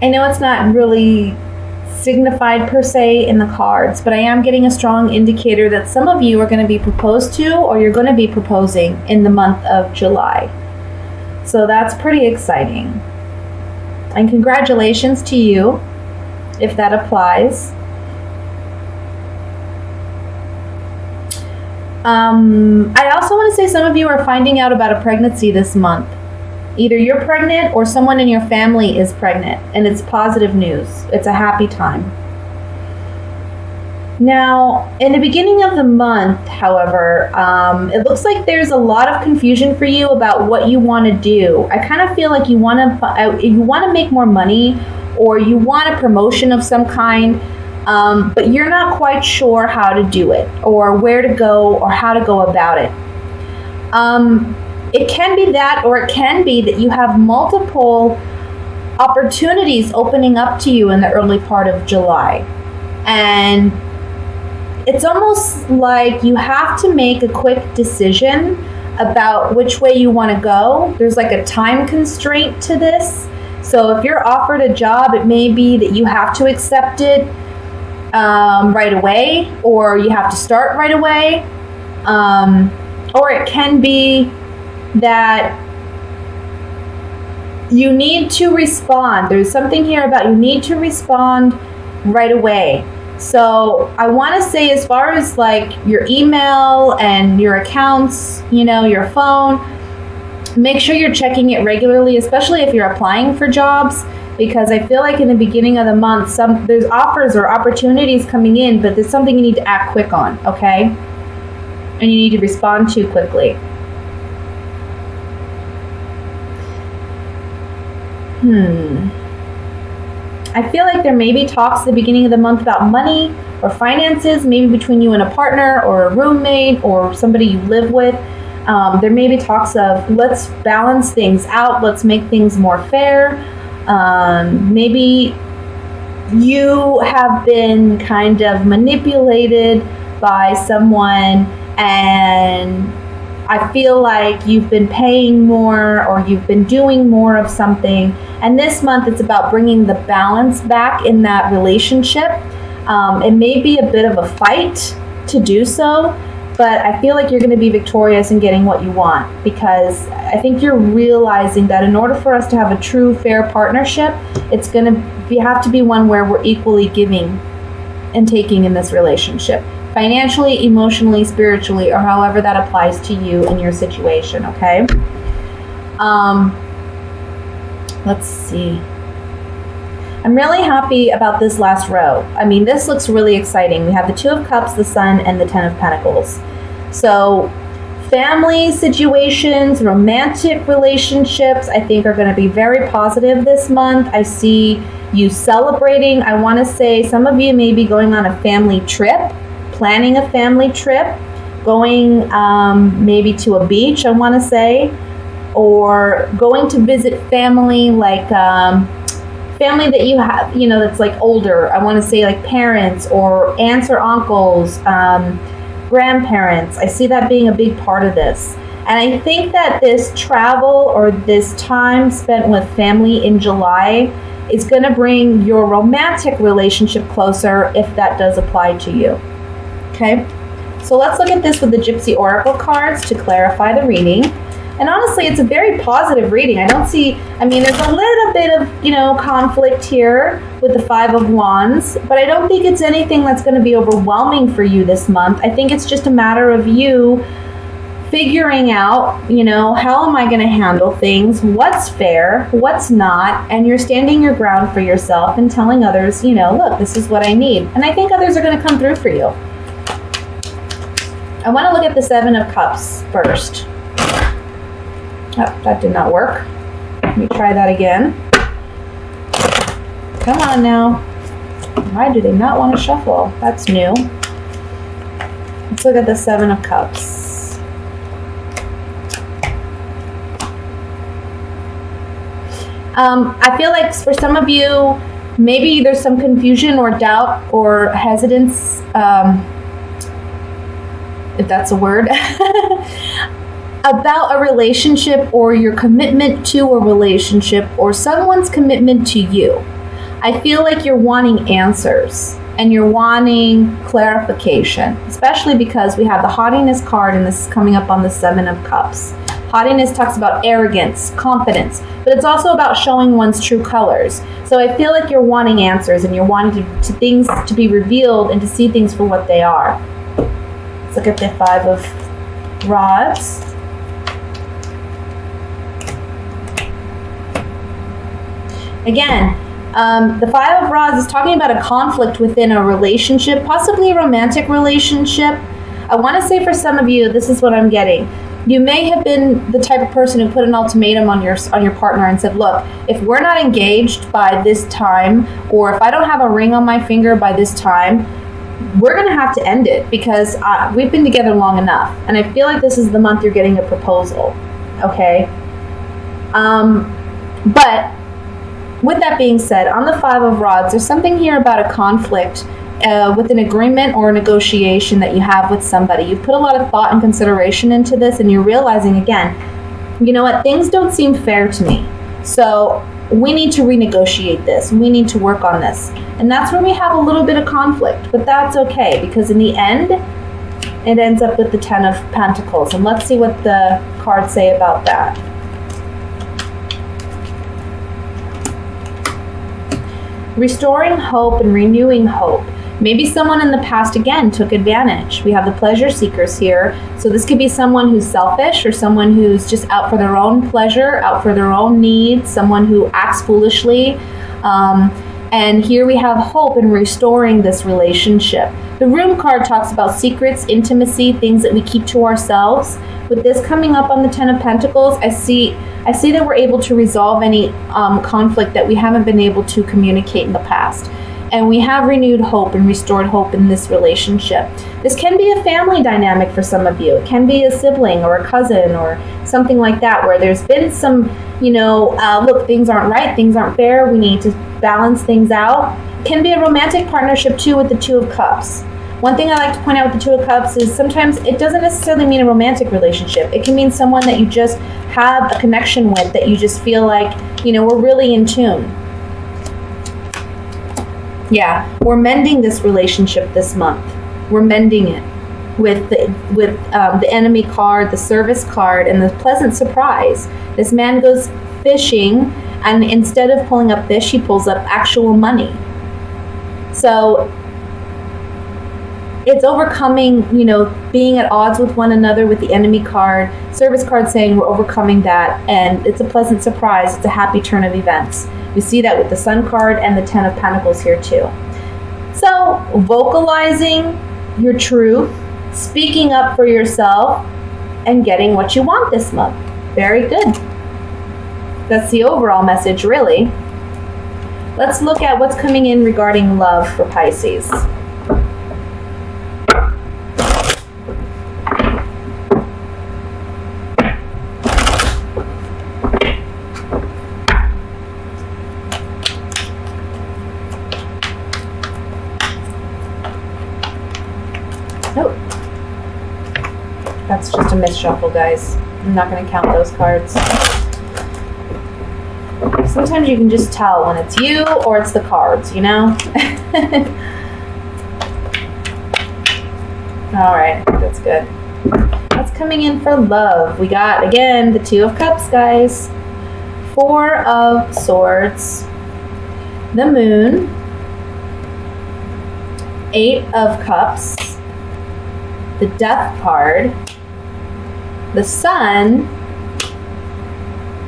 I know it's not really signified per se in the cards, but I am getting a strong indicator that some of you are going to be proposed to, or you're going to be proposing in the month of July. So that's pretty exciting. And congratulations to you, if that applies. I also want to say some of you are finding out about a pregnancy this month. Either you're pregnant or someone in your family is pregnant, and it's positive news. It's a happy time. Now, in the beginning of the month, however, it looks like there's a lot of confusion for you about what you want to do. I kind of feel like you want to make more money, or you want a promotion of some kind, but you're not quite sure how to do it, or where to go, or how to go about it. It can be that, or it can be that you have multiple opportunities opening up to you in the early part of July. And it's almost like you have to make a quick decision about which way you want to go. There's like a time constraint to this. So if you're offered a job, it may be that you have to accept it right away, or you have to start right away. Or it can be that you need to respond. There's something here about you need to respond right away. So I want to say, as far as like your email and your accounts, your phone, make sure you're checking it regularly, especially if you're applying for jobs, because I feel like in the beginning of the month, there's offers or opportunities coming in, but there's something you need to act quick on, okay? And you need to respond to quickly. I feel like there may be talks at the beginning of the month about money or finances, maybe between you and a partner or a roommate or somebody you live with. There may be talks of, let's balance things out, let's make things more fair. Maybe you have been kind of manipulated by someone, and I feel like you've been paying more, or you've been doing more of something. And this month it's about bringing the balance back in that relationship. It may be a bit of a fight to do so, but I feel like you're going to be victorious in getting what you want, because I think you're realizing that in order for us to have a true, fair partnership, you have to be one where we're equally giving and taking in this relationship. Financially, emotionally, spiritually, or however that applies to you and your situation, okay? Let's see. I'm really happy about this last row. I mean, this looks really exciting. We have the Two of Cups, the Sun, and the Ten of Pentacles. So family situations, romantic relationships, I think are going to be very positive this month. I see you celebrating. I want to say some of you may be going on a family trip, planning a family trip, going maybe to a beach, I want to say, or going to visit family, like family that you have, that's like older. I want to say like parents or aunts or uncles, grandparents. I see that being a big part of this. And I think that this travel or this time spent with family in July is going to bring your romantic relationship closer, if that does apply to you. Okay, so let's look at this with the Gypsy Oracle cards to clarify the reading. And honestly, it's a very positive reading. There's a little bit of, conflict here with the Five of Wands, but I don't think it's anything that's going to be overwhelming for you this month. I think it's just a matter of you figuring out, how am I going to handle things? What's fair? What's not? And you're standing your ground for yourself and telling others, look, this is what I need. And I think others are going to come through for you. I want to look at the Seven of Cups first. Oh, that did not work. Let me try that again. Come on now. Why do they not want to shuffle? That's new. Let's look at the Seven of Cups. I feel like for some of you, maybe there's some confusion or doubt or hesitance, if that's a word, about a relationship or your commitment to a relationship or someone's commitment to you. I feel like you're wanting answers and you're wanting clarification, especially because we have the haughtiness card and this is coming up on the 7 of Cups. Haughtiness talks about arrogance, confidence, but it's also about showing one's true colors. So I feel like you're wanting answers and you're wanting to things to be revealed and to see things for what they are. Let's look at the 5 of Rods. Again, the 5 of Rods is talking about a conflict within a relationship, possibly a romantic relationship. I want to say for some of you, this is what I'm getting. You may have been the type of person who put an ultimatum on your partner and said, look, if we're not engaged by this time, or if I don't have a ring on my finger by this time, we're going to have to end it because we've been together long enough. And I feel like this is the month you're getting a proposal. Okay? But with that being said, on the 5 of Rods, there's something here about a conflict with an agreement or a negotiation that you have with somebody. You've put a lot of thought and consideration into this, and you're realizing, again, you know what, things don't seem fair to me. So we need to renegotiate this. We need to work on this. And that's where we have a little bit of conflict, but that's okay, because in the end, it ends up with the 10 of Pentacles. And let's see what the cards say about that. Restoring hope and renewing hope. Maybe someone in the past, again, took advantage. We have the pleasure seekers here. So this could be someone who's selfish or someone who's just out for their own pleasure, out for their own needs, someone who acts foolishly. And here we have hope in restoring this relationship. The Room card talks about secrets, intimacy, things that we keep to ourselves. With this coming up on the 10 of Pentacles, I see that we're able to resolve any conflict that we haven't been able to communicate in the past. And we have renewed hope and restored hope in this relationship. This can be a family dynamic for some of you. It can be a sibling or a cousin or something like that, where there's been some, look, things aren't right, things aren't fair, we need to balance things out. It can be a romantic partnership too with the 2 of Cups. One thing I like to point out with the 2 of Cups is sometimes it doesn't necessarily mean a romantic relationship. It can mean someone that you just have a connection with, that you just feel like, we're really in tune. Yeah, we're mending this relationship this month. We're mending it with the enemy card, the service card, and the pleasant surprise. This man goes fishing, and instead of pulling up fish, he pulls up actual money. So it's overcoming, being at odds with one another with the enemy card, service card saying we're overcoming that, and it's a pleasant surprise. It's a happy turn of events. We see that with the Sun card and the 10 of Pentacles here too. So vocalizing your truth, speaking up for yourself, and getting what you want this month. Very good. That's the overall message, really. Let's look at what's coming in regarding love for Pisces. That's just a misshuffle, guys. I'm not going to count those cards. Sometimes you can just tell when it's you or it's the cards, All right, that's good. What's coming in for love? We got, again, the 2 of Cups, guys. 4 of Swords. The Moon. 8 of Cups. The Death card. The Sun,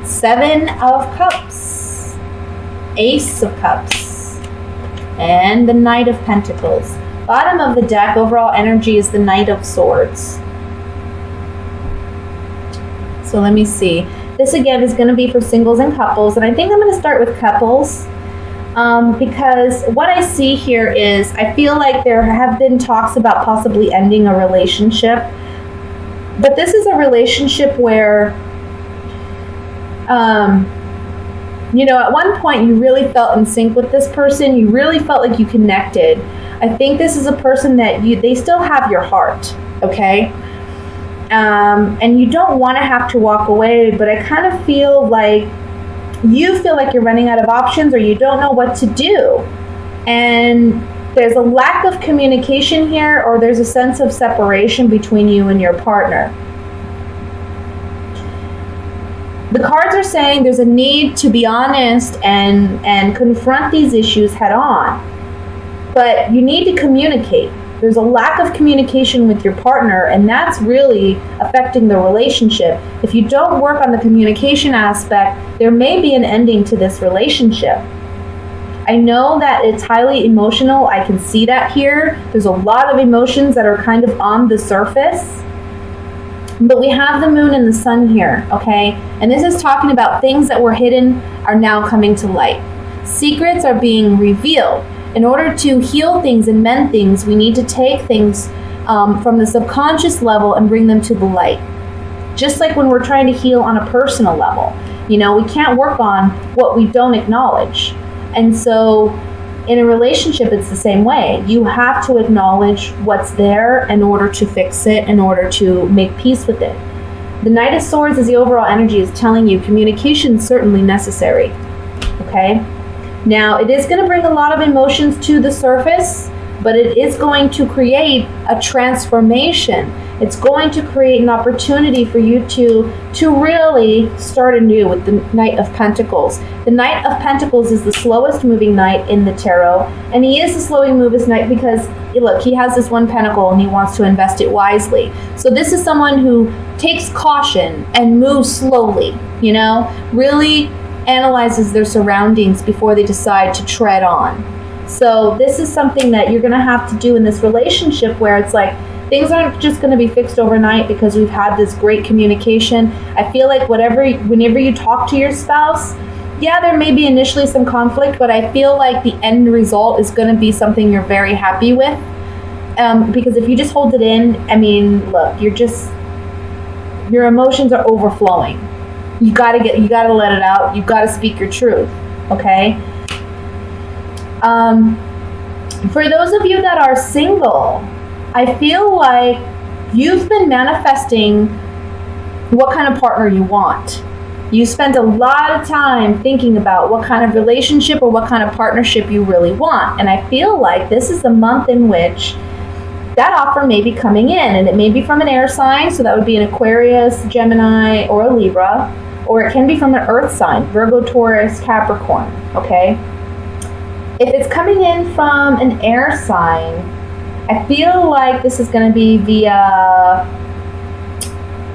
7 of Cups, Ace of Cups, and the Knight of Pentacles. Bottom of the deck, overall energy is the Knight of Swords. So let me see. This again is going to be for singles and couples, and I think I'm going to start with couples because what I see here is I feel like there have been talks about possibly ending a relationship. But this is a relationship where, at one point you really felt in sync with this person. You really felt like you connected. I think this is a person that they still have your heart, okay? And you don't want to have to walk away, but I kind of feel like, you feel like you're running out of options or you don't know what to do. And there's a lack of communication here, or there's a sense of separation between you and your partner. The cards are saying there's a need to be honest and confront these issues head on. But you need to communicate. There's a lack of communication with your partner, and that's really affecting the relationship. If you don't work on the communication aspect, there may be an ending to this relationship. I know that it's highly emotional. I can see that here. There's a lot of emotions that are kind of on the surface. But we have the moon and the sun here, okay? And this is talking about things that were hidden are now coming to light. Secrets are being revealed. In order to heal things and mend things, we need to take things from the subconscious level and bring them to the light. Just like when we're trying to heal on a personal level. You know, we can't work on what we don't acknowledge. And so in a relationship, it's the same way. You have to acknowledge what's there in order to fix it, in order to make peace with it. The Knight of Swords, as the overall energy is telling you, communication is certainly necessary. Okay? Now, it is going to bring a lot of emotions to the surface, but it is going to create a transformation. It's going to create an opportunity for you to really start anew with the Knight of Pentacles. The Knight of Pentacles is the slowest moving knight in the tarot, and he is the slowing moving knight because, look, he has this one pentacle and he wants to invest it wisely. So this is someone who takes caution and moves slowly, you know, really analyzes their surroundings before they decide to tread on. So this is something that you're going to have to do in this relationship where it's like, things aren't just going to be fixed overnight because we've had this great communication. I feel like whenever you talk to your spouse, yeah, there may be initially some conflict, but I feel like the end result is going to be something you're very happy with. Because if you just hold it in, I mean, look, your emotions are overflowing. You gotta let it out. You gotta speak your truth. Okay. For those of you that are single, I feel like you've been manifesting what kind of partner you want. You spent a lot of time thinking about what kind of relationship or what kind of partnership you really want. And I feel like this is the month in which that offer may be coming in, and it may be from an air sign, so that would be an Aquarius, Gemini, or a Libra, or it can be from an earth sign, Virgo, Taurus, Capricorn, okay? If it's coming in from an air sign, I feel like this is going to be via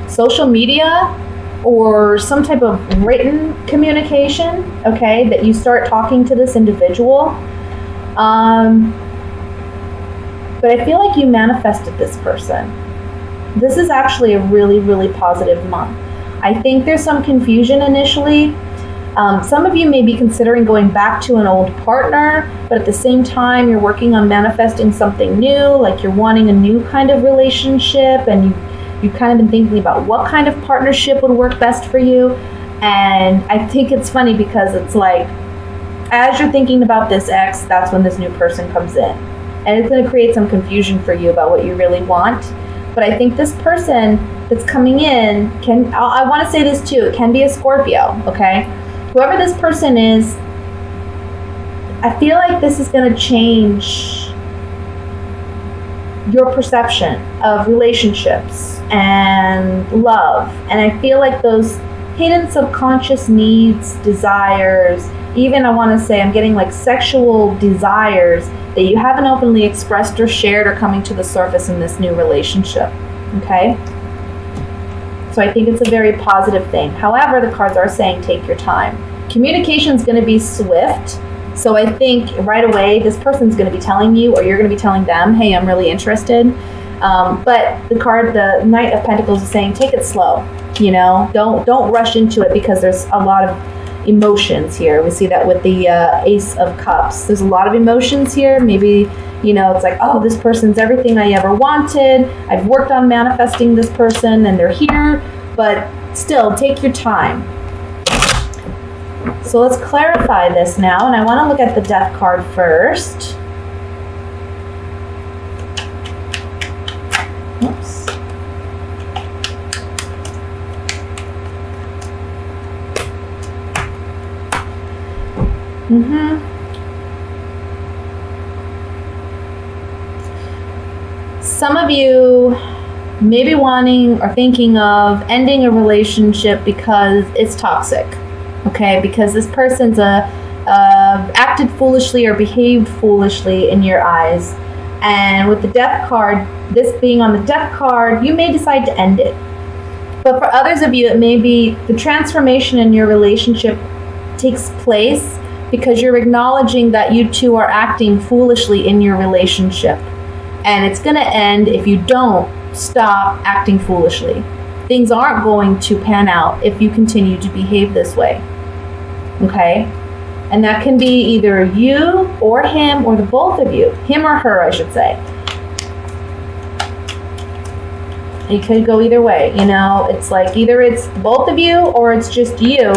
social media or some type of written communication, okay, that you start talking to this individual. But I feel like you manifested this person. This is actually a really, really positive month. I think there's some confusion initially. Some of you may be considering going back to an old partner, but at the same time, you're working on manifesting something new, like you're wanting a new kind of relationship, and you've kind of been thinking about what kind of partnership would work best for you. And I think it's funny because it's like, as you're thinking about this ex, that's when this new person comes in. And it's going to create some confusion for you about what you really want. But I think this person that's coming in I want to say this too, it can be a Scorpio, okay? Whoever this person is, I feel like this is going to change your perception of relationships and love. And I feel like those hidden subconscious needs, desires, even I want to say I'm getting like sexual desires that you haven't openly expressed or shared are coming to the surface in this new relationship, okay? So I think it's a very positive thing. However, the cards are saying take your time. Communication is going to be swift. So I think right away, this person's going to be telling you, or you're going to be telling them, hey, I'm really interested. But the Knight of Pentacles is saying, take it slow. You know, don't rush into it because there's a lot of emotions here. We see that with the Ace of Cups. There's a lot of emotions here. Maybe, you know, it's like, oh, this person's everything I ever wanted. I've worked on manifesting this person and they're here. But still, take your time. So let's clarify this now. And I want to look at the Death card first. Oops. Some of you may be wanting or thinking of ending a relationship because it's toxic, okay? Because this person's acted foolishly or behaved foolishly in your eyes. And with the death card, this being on the death card, you may decide to end it. But for others of you, it may be the transformation in your relationship takes place because you're acknowledging that you two are acting foolishly in your relationship. And it's going to end if you don't stop acting foolishly. Things aren't going to pan out if you continue to behave this way. Okay? And that can be either you or him or the both of you. Him or her, I should say. It could go either way, you know? It's like either it's both of you or it's just you.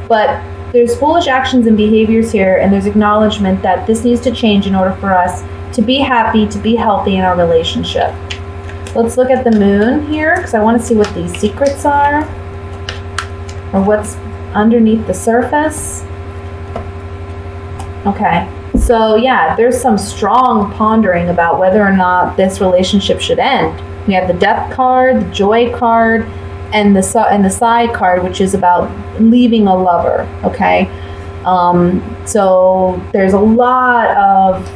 But there's foolish actions and behaviors here, and there's acknowledgement that this needs to change in order for us to be happy, to be healthy in our relationship. Let's look at the moon here, because I want to see what these secrets are, or what's underneath the surface. Okay, so yeah, there's some strong pondering about whether or not this relationship should end. We have the death card, the joy card, and the side card, which is about leaving a lover, okay? So there's a lot of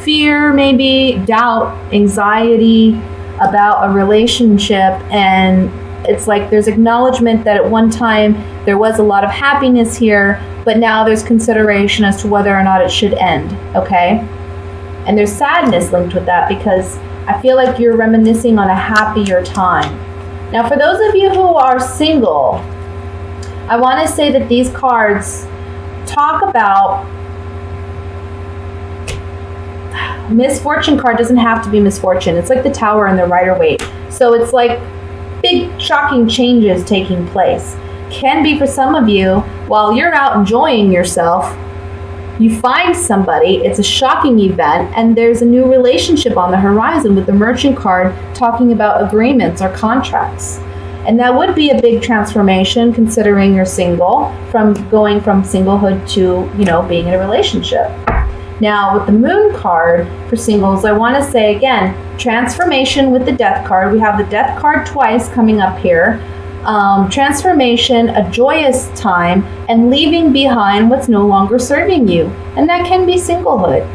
fear, maybe doubt, anxiety about a relationship, and it's like there's acknowledgement that at one time there was a lot of happiness here, but now there's consideration as to whether or not it should end, okay? And there's sadness linked with that because I feel like you're reminiscing on a happier time. Now, for those of you who are single, I want to say that these cards talk about misfortune card doesn't have to be misfortune. It's like the Tower and the Rider-Waite. So it's like big, shocking changes taking place. Can be for some of you, while you're out enjoying yourself, you find somebody, it's a shocking event, and there's a new relationship on the horizon with the Merchant card talking about agreements or contracts. And that would be a big transformation considering you're single, from going from singlehood to, you know, being in a relationship. Now, with the Moon card for singles, I want to say again, transformation with the Death card. We have the Death card twice coming up here. Transformation, a joyous time, and leaving behind what's no longer serving you. And that can be singlehood.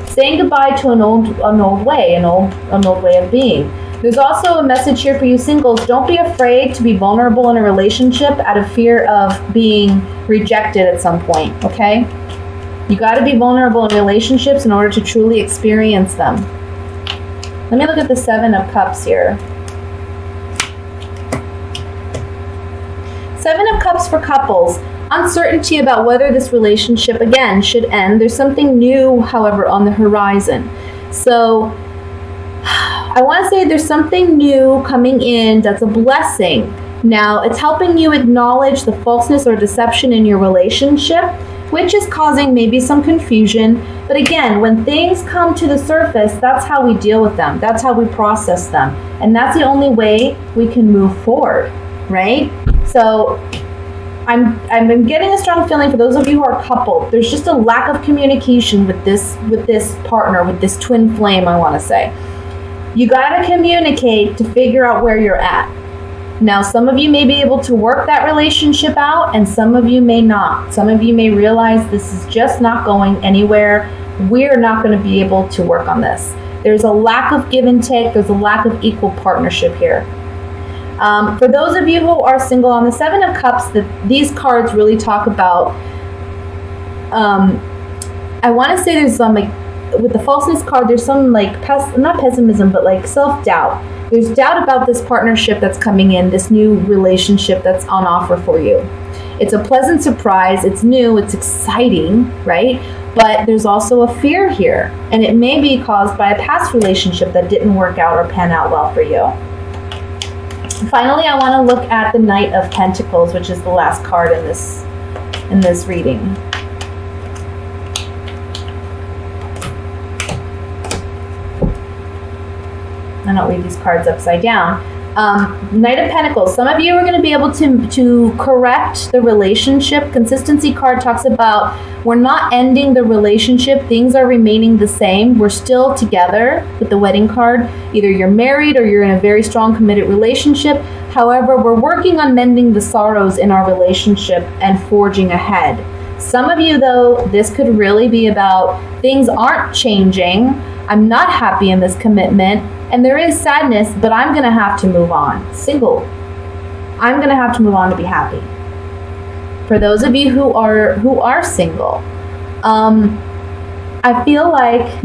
Saying goodbye to an old way of being. There's also a message here for you singles. Don't be afraid to be vulnerable in a relationship out of fear of being rejected at some point, okay? You got to be vulnerable in relationships in order to truly experience them. Let me look at the Seven of Cups here. Seven of Cups for couples. Uncertainty about whether this relationship, again, should end. There's something new, however, on the horizon. So I want to say there's something new coming in that's a blessing. Now, it's helping you acknowledge the falseness or deception in your relationship, which is causing maybe some confusion. But again, when things come to the surface, that's how we deal with them. That's how we process them. And that's the only way we can move forward, right? So I'm getting a strong feeling for those of you who are coupled. There's just a lack of communication with this partner, with this twin flame, I want to say. You got to communicate to figure out where you're at. Now, some of you may be able to work that relationship out, and some of you may not. Some of you may realize this is just not going anywhere. We're not going to be able to work on this. There's a lack of give and take. There's a lack of equal partnership here. For those of you who are single, on the Seven of Cups, these cards really talk about, I want to say there's some, like, with the falseness card, there's some, like, not pessimism, but, like, self-doubt. There's doubt about this partnership that's coming in, this new relationship that's on offer for you. It's a pleasant surprise. It's new. It's exciting, right? But there's also a fear here, and it may be caused by a past relationship that didn't work out or pan out well for you. Finally, I want to look at the Knight of Pentacles, which is the last card in this reading. I don't read these cards upside down. Knight of Pentacles. Some of you are going to be able to correct the relationship. Consistency card talks about we're not ending the relationship. Things are remaining the same. We're still together with the wedding card. Either you're married or you're in a very strong committed relationship. However, we're working on mending the sorrows in our relationship and forging ahead. Some of you, though, this could really be about things aren't changing. I'm not happy in this commitment, and there is sadness, but I'm going to have to move on. Single. I'm going to have to move on to be happy. For those of you who are single, I feel like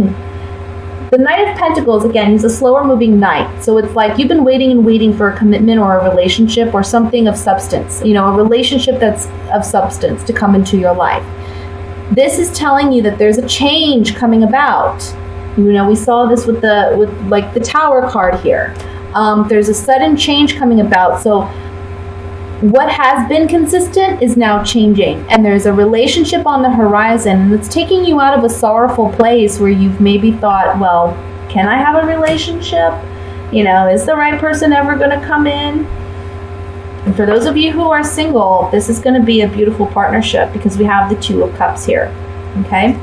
the Knight of Pentacles, again, he's a slower moving knight. So it's like you've been waiting and waiting for a commitment or a relationship or something of substance, a relationship that's of substance to come into your life. This is telling you that there's a change coming about. We saw this with the Tower card here. There's a sudden change coming about. So what has been consistent is now changing, and there's a relationship on the horizon that's taking you out of a sorrowful place where you've maybe thought, well, can I have a relationship? Is the right person ever going to come in? And for those of you who are single, this is going to be a beautiful partnership because we have the Two of Cups here. Okay?